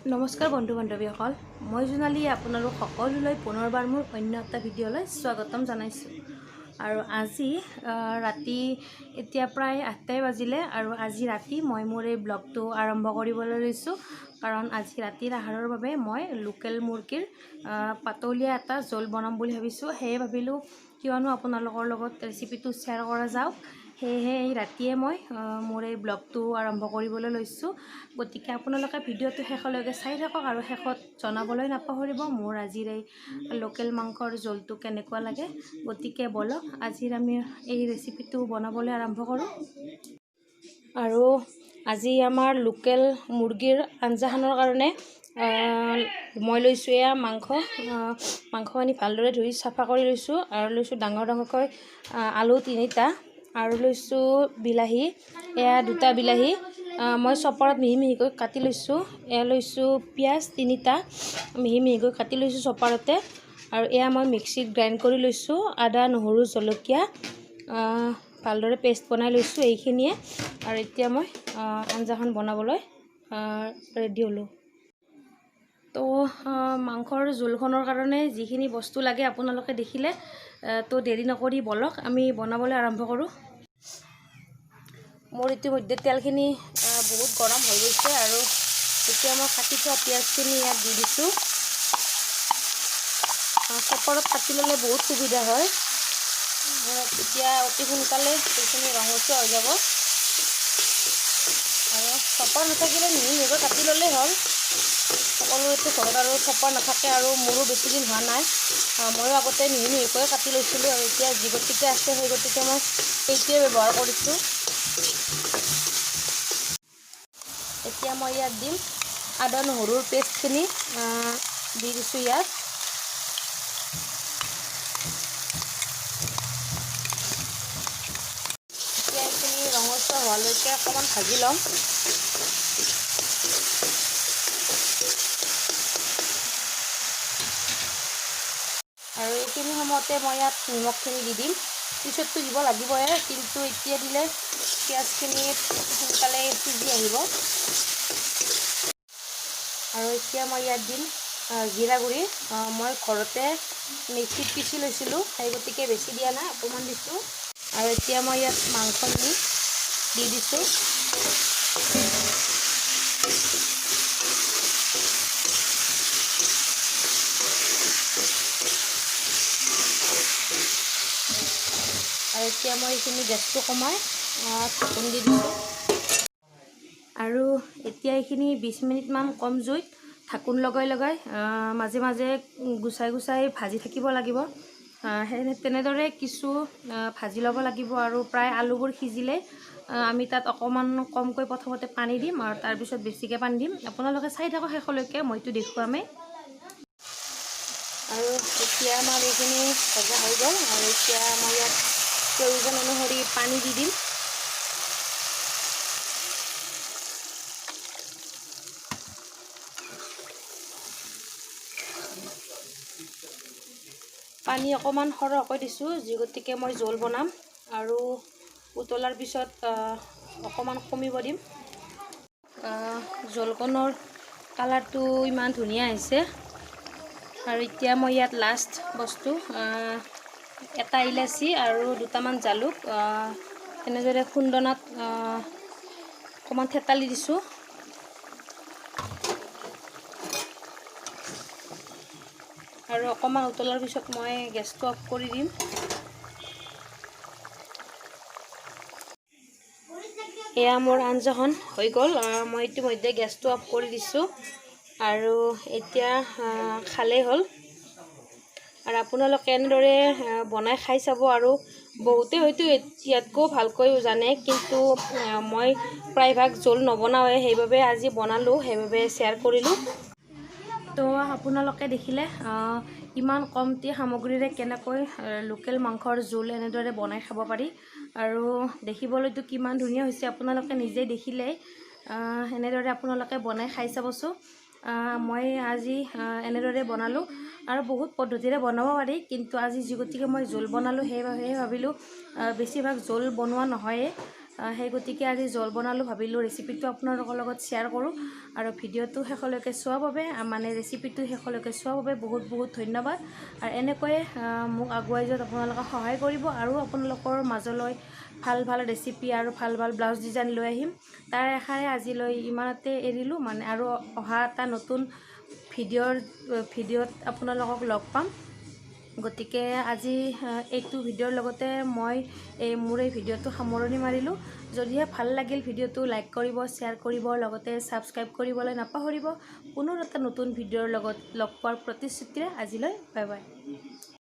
নমস্কাৰ বন্ধু বান্ধৱীসকল, মই জোনালী আপোনালোক সকলোলৈ পুনৰবাৰ মোৰ অন্য এটা ভিডিঅ'লৈ স্বাগতম জনাইছোঁ। আৰু আজি ৰাতি এতিয়া প্ৰায় 8টাই বাজিলে আৰু আজি ৰাতি মই মোৰ এই ব্লগটো আৰম্ভ কৰিবলৈ লৈছোঁ। কাৰণ আজি ৰাতিৰ আহাৰৰ বাবে মই লোকেল মুৰ্গীৰ পাতলীয়া এটা জোল বনাম বুলি ভাবিছোঁ। সেয়ে ভাবিলোঁ কিয়নো আপোনালোকৰ লগত ৰেচিপিটো শ্বেয়াৰ কৰা যাওক। সেয়েহে এই ৰাতিয়ে মই মোৰ এই ব্লগটো আৰম্ভ কৰিবলৈ লৈছোঁ। গতিকে আপোনালোকে ভিডিঅ'টো শেষলৈকে চাই থাকক আৰু শেষত জনাবলৈ নাপাহৰিব মোৰ আজিৰ এই লোকেল মাংসৰ জোলটো কেনেকুৱা লাগে। গতিকে বলক আজিৰ আমি এই ৰেচিপিটো বনাবলৈ আৰম্ভ কৰোঁ। আৰু আজি আমাৰ লোকেল মুৰ্গীৰ আঞ্জাখনৰ কাৰণে মই লৈছোঁ এয়া মাংসখিনি ভালদৰে ধুই চাফা কৰি লৈছোঁ। আৰু লৈছোঁ ডাঙৰ ডাঙৰকৈ আলু 3টা আৰু লৈছোঁ বিলাহী, এয়া 2টা বিলাহী মই চপৰত মিহি মিহিকৈ কাটি লৈছোঁ। এয়া লৈছোঁ পিঁয়াজ 3টা মিহি মিহিকৈ কাটি লৈছোঁ চপাৰতে। আৰু এয়া মই মিক্সিত গ্ৰাইণ্ড কৰি লৈছোঁ। আদা নহৰু জলকীয়া ভালদৰে পেষ্ট বনাই লৈছোঁ এইখিনিয়ে। আৰু এতিয়া মই আঞ্জাখন বনাবলৈ ৰেডি হ'লোঁ। তো মাংসৰ জোলখনৰ কাৰণে যিখিনি বস্তু লাগে আপোনালোকে দেখিলে। তো দেৰি নকৰি বলক আমি বনাবলৈ আৰম্ভ কৰোঁ। মোৰ ইতিমধ্যে তেলখিনি বহুত গৰম হৈ গৈছে আৰু এতিয়া মই কাটি থোৱা পিঁয়াজখিনি ইয়াত দি দিছোঁ। চপৰত কাটি ল'লে বহুত সুবিধা হয়। এতিয়া অতি সোনকালে এইখিনি ৰঙচুৱা হৈ যাব। আৰু চপৰ নাথাকিলে মিহি মিহিকৈ কাটি ল'লেই হ'ল। সকলোতো ঘৰত আৰু চপৰ নাথাকে আৰু মোৰো বেছি দিন হোৱা নাই। ময়ো আগতে মিহি মিহিকৈ কাটি লৈছিলোঁ আৰু এতিয়া যি গতিকে আছে সেই গতিকে মই এইটোৱে ব্যৱহাৰ কৰিছোঁ। এতিয়া মই ইয়াত দিম আদা নহৰুৰ পেষ্টখিনি দি দিছোঁ ইয়াত। এতিয়া এইখিনি ৰঙচুৱা হোৱালৈকে অকণমান ভাজি ল'ম। আৰু এইখিনি সময়তে মই ইয়াত নিমখখিনি দি দিম। পিছততো দিব লাগিবই, কিন্তু এতিয়া দিলে পিঁয়াজখিনি সোনকালে সিজি আহিব। আৰু এতিয়া মই ইয়াত দিম জিৰা গুড়ি। মই ঘৰতে মিক্সিত পিচি লৈছিলোঁ, সেই গতিকে বেছি দিয়া নাই, অকণমান দিছোঁ। আৰু এতিয়া মই ইয়াত মাংসখিনি দি দিছোঁ। আৰু এতিয়া মই এইখিনি গেছটো কমাই ঢাকন দি দিছোঁ। আৰু এতিয়া এইখিনি 20 মিনিটমান কম জুইত ঢাকোন লগাই মাজে মাজে গুচাই ভাজি থাকিব লাগিব। তেনেদৰে কিছু ভাজি ল'ব লাগিব। আৰু প্ৰায় আলুবোৰ সিজিলে আমি তাত অকণমান কমকৈ প্ৰথমতে পানী দিম আৰু তাৰপিছত বেছিকৈ পানী দিম। আপোনালোকে চাই থাকক শেষলৈকে, মইতো দেখুৱামেই। আৰু এতিয়া আমাৰ এইখিনি ভজা হৈ গ'ল। আৰু এতিয়া মই ইয়াত প্ৰয়োজন অনুসৰি পানী দি দিম। পানী অকণমান সৰহকৈ দিছোঁ, যি গতিকে মই জোল বনাম আৰু উতলাৰ পিছত অকণমান কমিব দিম। জোলকণৰ কালাৰটো ইমান ধুনীয়া আহিছে। আৰু এতিয়া মই ইয়াত লাষ্ট বস্তু এটা ইলাচি আৰু 2টামান জালুক এনেদৰে খুন্দনাত অকণমান থেতালি দিছোঁ। আৰু অকণমান উতলাৰ পিছত মই গেছটো অফ কৰি দিম। এয়া মোৰ আঞ্জাখন হৈ গ'ল। মই ইতিমধ্যে গেছটো অফ কৰি দিছোঁ আৰু এতিয়া খালেই হ'ল। আৰু আপোনালোকে এনেদৰে বনাই খাই চাব। আৰু বহুতে হয়তো ইয়াতকৈও ভালকৈ জানে, কিন্তু মই প্ৰায়ভাগ জোল নবনাওঁৱে, সেইবাবে আজি বনালোঁ, সেইবাবে শ্বেয়াৰ কৰিলোঁ। তো আপোনালোকে দেখিলে ইমান কমটি সামগ্ৰীৰে কেনেকৈ লোকেল মাংসৰ জোল এনেদৰে বনাই খাব পাৰি। আৰু দেখিবলৈতো কিমান ধুনীয়া হৈছে, আপোনালোকে নিজেই দেখিলেই। এনেদৰে আপোনালোকে বনাই খাই চাবচোন। মই আজি এনেদৰে বনালোঁ। আৰু বহুত পদ্ধতিৰে বনাব পাৰি, কিন্তু আজি যি গতিকে মই জোল বনালোঁ সেইবাবে ভাবিলোঁ বেছিভাগ জোল বনোৱা নহয়েই। সেই গতিকে আজি জল বনালোঁ, ভাবিলোঁ ৰেচিপিটো আপোনালোকৰ লগত শ্বেয়াৰ কৰোঁ। আৰু ভিডিঅ'টো শেষলৈকে চোৱাৰ বাবে মানে ৰেচিপিটো শেষলৈকে চোৱাৰ বাবে বহুত বহুত ধন্যবাদ। আৰু এনেকৈয়ে মোক আগুৱাই যোৱাত আপোনালোকে সহায় কৰিব আৰু আপোনালোকৰ মাজলৈ ভাল ভাল ৰেচিপি আৰু ভাল ভাল ব্লাউজ ডিজাইন লৈ আহিম। তাৰ আশাৰে আজিলৈ ইমানতে এৰিলোঁ, মানে আৰু অহা এটা নতুন ভিডিঅ'ত আপোনালোকক লগ পাম। গতিকে আজি এইটো ভিডিঅ'ৰ লগতে মই মোৰ এই ভিডিঅ'টো সামৰণি মাৰিলোঁ। যদিহে ভাল লাগিল ভিডিঅ'টো লাইক কৰিব, শ্বেয়াৰ কৰিব, লগতে ছাবস্ক্ৰাইব কৰিবলৈ নাপাহৰিব। পুনৰ এটা নতুন ভিডিঅ'ৰ লগত লগ পোৱাৰ প্ৰতিশ্ৰুতিৰে আজিলৈ বাই বাই।